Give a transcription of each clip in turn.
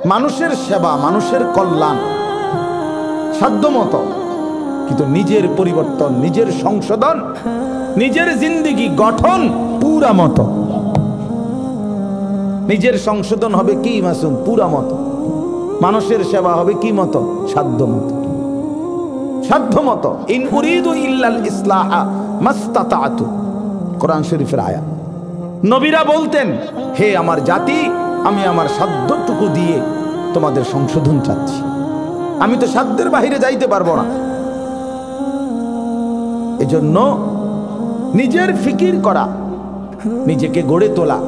মানুষের সেবা, মানুষের কল্যাণ সাধ্যমতো, কিন্তু নিজের পরিবর্তন, নিজের সংশোধন, নিজের জিন্দেগি গঠন পুরা মতো। নিজের সংশোধন হবে কি মাসুম? পুরা মতো। মানুষের সেবা হবে কি মতো? সাধ্য মতো। সাধ্য মতো। ইন উরিদু ইল্লাল ইসলাহা মাস্তাতাতু, কোরআন শরীফের আয়াত। নবীরা বলতেন, হে আমার জাতি, আমি আমার সাধ্যটুকু দিয়ে তোমাদের সংশোধন চাচ্ছি, আমি তো সাধ্যের বাহিরে যাইতে পারবো না। এজন্য নিজের ফিকির করা, নিজেকে গড়ে তোলা,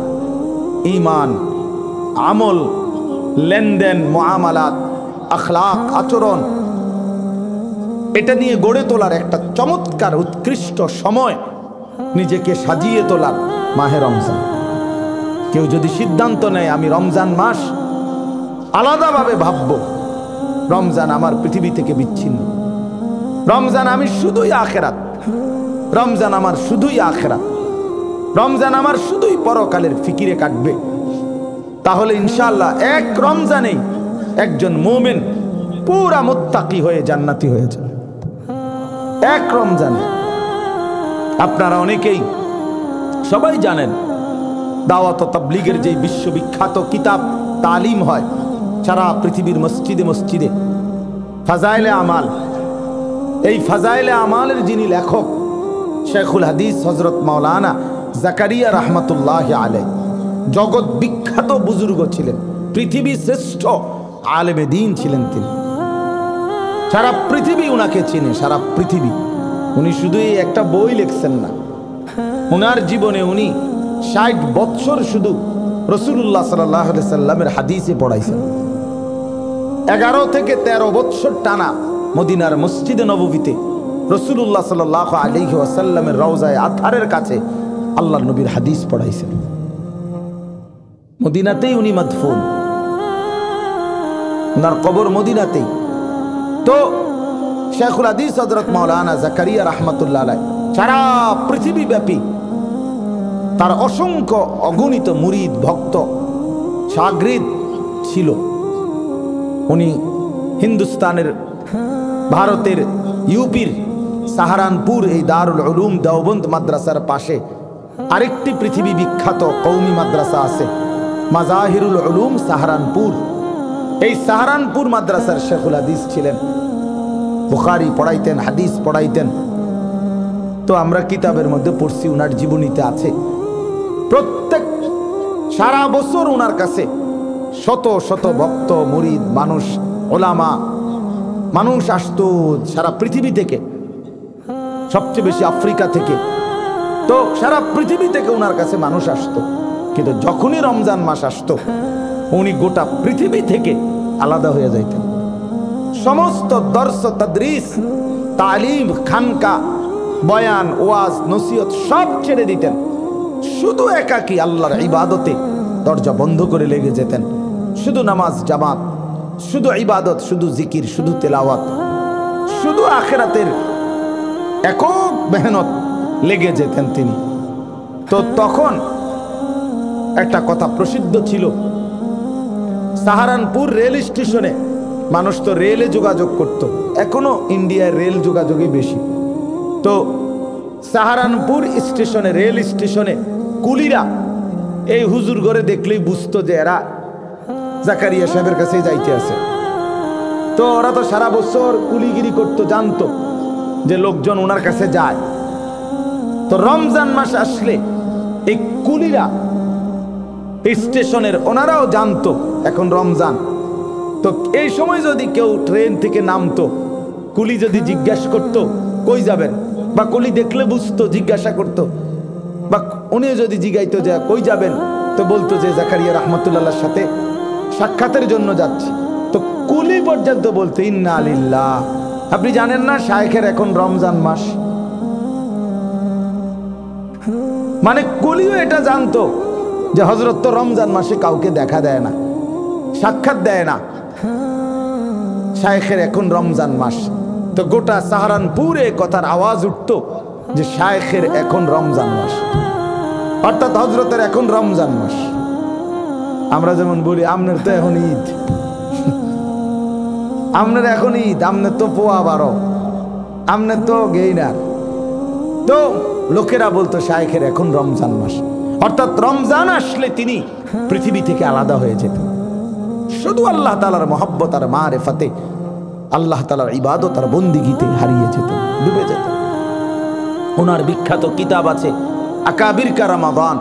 ঈমান, আমল, লেনদেন, মুআমালাত, আখলাক, আচরণ, এটা নিয়ে গড়ে তোলার একটা চমৎকার উৎকৃষ্ট সময় নিজেকে সাজিয়ে তোলার মাহে রমজান। কেউ যদি সিদ্ধান্ত নেয় আমি রমজান মাস আলাদাভাবে ভাববো, রমজান আমার পৃথিবী থেকে বিচ্ছিন্ন, রমজান আমি শুধুই আখেরাত, রমজান আমার শুধুই আখেরাত, রমজান আমার শুধুই পরকালের ফিকিরে কাটবে, তাহলে ইনশাআল্লাহ এক রমজানেই একজন মুমিন পুরা মুত্তাকি হয়ে জান্নাতি হয়ে যাবে। এক রমজানে। আপনারা অনেকেই সবাই জানেন, দাওয়াত ও তাবলীগের যে বিশ্ববিখ্যাত কিতাব তালিম হয় সারা পৃথিবীর মসজিদে মসজিদে, ফাজাইলে আমাল, এই ফাজাইলে আমালের যিনি লেখক শেখুল হাদিস হযরত মাওলানা জাকারিয়া রাহমাতুল্লাহ আলাইহি, জগৎ বিখ্যাত বুজুর্গ ছিলেন, পৃথিবী শ্রেষ্ঠ আলেমে দ্বীন ছিলেন তিনি। সারা পৃথিবী উনাকে চেনে, সারা পৃথিবী। উনি শুধু এই একটা বই লিখছেন না, উনার জীবনে উনি ৬০ বৎসর শুধু রাসূলুল্লাহ সাল্লাল্লাহু আলাইহি সাল্লামের হাদিসে পড়াইছেন। ১১ থেকে ১৩ বৎসর টানা মদিনার মসজিদে নববীতে রাসূলুল্লাহ সাল্লাল্লাহু আলাইহি ওয়াসাল্লামের রওজায়ে আতহারের কাছে আল্লাহর নবীর হাদিস পড়াইছেন। মদিনাতেই উনি মাদফুন, উনার কবর মদিনাতেই। তো শেখুল হাদিস হযরত মাওলানা জাকারিয়া রাহমাতুল্লাহ আলাইহি সারা পৃথিবী ব্যাপী তার অসংখ্য অগণিত মুরিদ, ভক্ত, শাগরিদ ছিল। উনি হিন্দুস্তানের, ভারতের ইউপির সাহারানপুর এই দারুল উলুম দেওবন্দ মাদ্রাসার পাশে আরেকটি পৃথিবী বিখ্যাত কওমি মাদ্রাসা আছে, মাজাহিরুল উলুম সাহারানপুর। এই সাহারানপুর মাদ্রাসার শেখুল হাদিস ছিলেন, বুখারী পড়াইতেন, হাদিস পড়াইতেন। তো আমরা কিতাবের মধ্যে পড়ছি, উনার জীবনীতে আছে, প্রত্যেক সারা বছর উনার কাছে শত শত ভক্ত, মুরিদ, মানুষ, ওলামা, মানুষ আসতো সারা পৃথিবী থেকে, সবচেয়ে বেশি আফ্রিকা থেকে। তো সারা পৃথিবী থেকে উনার কাছে মানুষ আসতো। কিন্তু যখনই রমজান মাস আসতো উনি গোটা পৃথিবী থেকে আলাদা হয়ে যাইতেন। সমস্ত দর্স, তাদরিস, তালিম, খানকা, বয়ান, ওয়াজ, নসিহত সব ছেড়ে দিতেন, শুধু একাকী আল্লাহর ইবাদতে দরজা বন্ধ করে লেগে যেতেন। শুধু নামাজ জামাত, শুধু ইবাদত, শুধু জিকির, শুধু তেলাওয়াত, শুধু আখিরাতের একক মেহনত লেগে যেতেন তিনি। তো তখন একটা কথা প্রসিদ্ধ ছিল, সাহারানপুর রেল স্টেশনে মানুষ তো রেলে যোগাযোগ করত, এখনো ইন্ডিয়ায় রেল যোগাযোগই বেশি। তো সাহারানপুর স্টেশনে, রেল স্টেশনে কুলিরা এই হুজুর ঘরে দেখলেই বুঝতো যে এরা জাকারিয়া সাহেবের কাছে যাইতে আছে। তো ওরা তো সারা বছর কুলিগিরি করতো, জানতো যে লোকজন ওনার কাছে যায়। তো রমজান মাস আসলে এই কুলিরা স্টেশনের, ওনারাও জানতো এখন রমজান। তো এই সময় যদি কেউ ট্রেন থেকে নামতো, কুলি যদি জিজ্ঞাসা করতো কই যাবেন, বা কুলি দেখলে বুঝতো, জিজ্ঞাসা করতো, বা উনিও যদি জিজ্ঞাইতো যে কই যাবেন, তো বলতো যে জাকারিয়া রাহমাতুল্লাহর সাথে সাক্ষাতের জন্য যাচ্ছি। তো কুলি পর্যন্ত বলতো ইন্না লিল্লাহ। আপনি জানেন না শায়েখের এখন রমজান মাস? মানে কুলিও এটা জানতো যে হযরত তো রমজান মাসে কাউকে দেখা দেয় না, সাক্ষাৎ দেয় না, শায়েখের এখন রমজান মাস। তো গোটা সাহারানপুরে কথার আওয়াজ উঠতো যে শায়েখের এখন রমজান মাস, অর্থাৎ হযরতের এখন রমজান মাস। আমরা যেমন বলি আপনার তো এখন ঈদ, আপনার এখন ঈদ, আপনার তো পোয়া 12, আপনার তো গেইনার। তো লোকেরা বলতো শায়েখের এখন রমজান মাস, অর্থাৎ রমজান আসলে তিনি পৃথিবী থেকে আলাদা হয়ে যেতেন, শুধু আল্লাহ তাআলার মহব্বত আর মারেফাতে, আল্লাহ তাআলার ইবাদত আর বন্দিগিতে হারিয়ে যেতেন, ডুবে যেতেন। ওনার বিখ্যাত কিতাব আছে আকাবির কা রমাদান,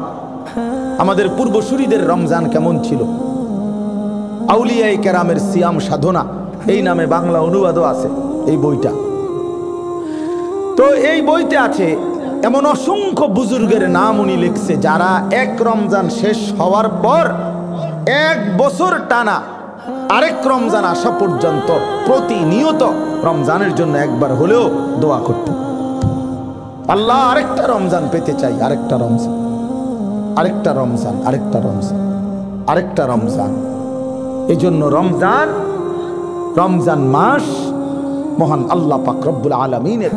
আমাদের পূর্বসূরীদের রমজান কেমন ছিল, আউলিয়ায়ে কেরামের সিয়াম সাধনা, এই নামে বাংলা অনুবাদও আছে এই বইটা। তো এই বইতে আছে এমন অসংখ্য বুজুর্গের নাম উনি লিখছে, যারা এক রমজান শেষ হওয়ার পর 1 বছর টানা আরেক রমজান আসা পর্যন্ত প্রতিনিয়ত রমজানের জন্য একবার হলেও দোয়া করতেন, আল্লাহ আরেকটা রমজান পেতে চাই, আরেকটা রমজান, আরেকটা রমজান, আরেকটা রমজান, আরেকটা রমজান। এই জন্য রমজান মাস মহান আল্লাহ পাক রব্বুল আলামিনের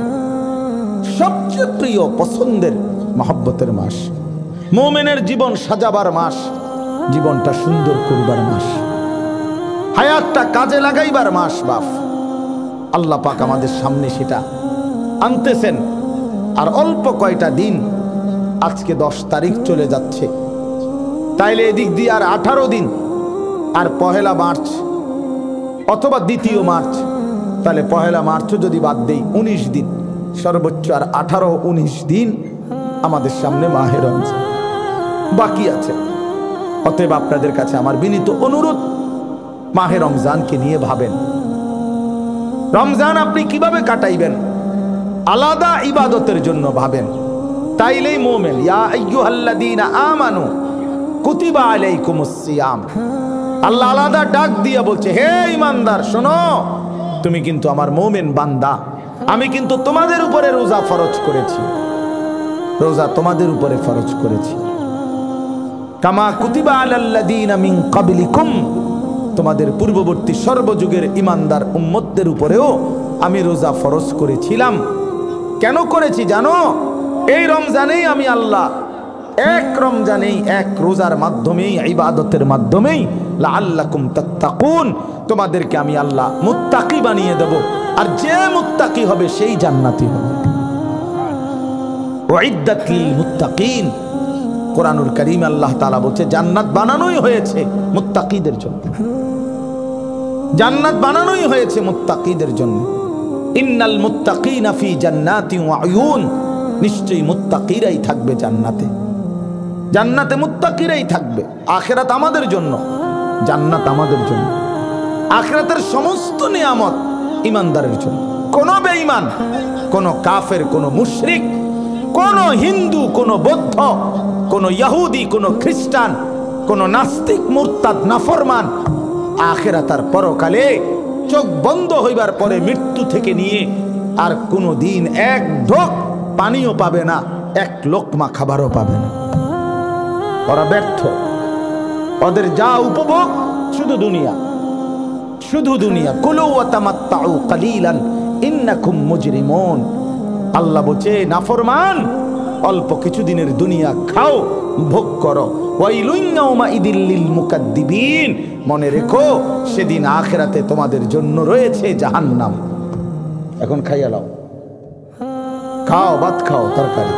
সবচেয়ে প্রিয় পছন্দের মহব্বতের মাস, মুমিনের জীবন সাজাবার মাস, জীবনটা সুন্দর করবার মাস, হায়াতটা কাজে লাগাইবার মাস। বাপ আল্লাহ পাক আমাদের সামনে সেটা আনতেছেন। আর অল্প কয়টা দিন, আজকে 10 তারিখ চলে যাচ্ছে, তাইলে এদিক দিয়ে আর 18 দিন, আর 1 মার্চ অথবা 2 মার্চ, তাহলে 1 মার্চও যদি বাদ দেই 19 দিন, সর্বোচ্চ আর 18-19 দিন আমাদের সামনে মাহে রমজান বাকি আছে। অতএব আপনাদের কাছে আমার বিনীত অনুরোধ, মাহে রমজানকে নিয়ে ভাবেন। রমজান আপনি কিভাবে কাটাইবেন, আলাদা ইবাদতের জন্য ভাবেন, তাইলেই মুমিন। ইয়া আইয়ুহাল্লাযীনা আমানু কুতিবা আলাইকুমুস সিয়াম, আল্লাহ আলাদা ডাক দিয়া বলছে, হে ঈমানদার শোনো, তুমি কিন্তু আমার মুমিন বান্দা, আমি কিন্তু তোমাদের উপরে রোজা ফরজ করেছি, রোজা তোমাদের উপরে ফরজ করেছি। কামা কুতিবা আলাল্লাযীনা মিন ক্বাবলিকুম, তোমাদের পূর্ববর্তী সর্বযুগের ঈমানদার উম্মতদের উপরেও আমি রোজা ফরজ করেছিলাম। কেন করেছি জানো? এই রমজানেই আমি আল্লাহ, এক রমজানেই, এক রোজার মাধ্যমেই, ইবাদতের মাধ্যমেই লাআল্লাকুম তাত্তাকুন, তোমাদেরকে আমি আল্লাহ মুত্তাকি বানিয়ে দেব। আর যে মুত্তাকি হবে সেই জান্নাতি হবে। উইদ্দাত লিল মুত্তাকিন, কোরআনুল কারীম আল্লাহ তাআলা বলছে জান্নাত বানানোই হয়েছে মুত্তাকিদের জন্য, জান্নাত বানানোই হয়েছে মুত্তাকিদের জন্য। ইন্নাল মুত্তাকিনা ফি জান্নাতি ওয়া উয়ুন, নিশ্চয়ই মুত্তাকিরাই থাকবে জান্নাতে, জান্নাতে মুত্তাকিরাই থাকবে। আখিরাত আমাদের জন্য, জান্নাত আমাদের জন্য। আখিরাতের সমস্ত নিয়ামত ইমানদারের জন্য। কোন বেঈমান, কোন কাফের, কোন মুশরিক, কোন হিন্দু, কোন বৌদ্ধ, কোন ইহুদি, কোন খ্রিস্টান, কোন নাস্তিক, মুরতাদ, নাফরমান, আখিরাত আর পরকালে চোখ বন্ধ হইবার পরে মৃত্যু থেকে নিয়ে আর কোনো দিন এক ঢোক পানিও পাবে না, এক লোকমা খাবারও পাবে না। ওরা ব্যর্থ, ওদের যা উপভোগ শুধু দুনিয়া, শুধু দুনিয়া। কুলু ওয়া তামাত্তাউ কালিলান ইন্নাকুম মুজরিমুন, আল্লাহ বলছে নাফরমান, অল্প কিছুদিনের দুনিয়া খাও, ভোগ করো। ওয়াইলুন ইয়াউমাইদিল লিল মুকাদ্দিবিন, মনে রেখো সেদিন আখিরাতে তোমাদের জন্য রয়েছে জাহান্নাম। এখন খাইয়া লাও, খাও, ভাত খাও, তরকারি।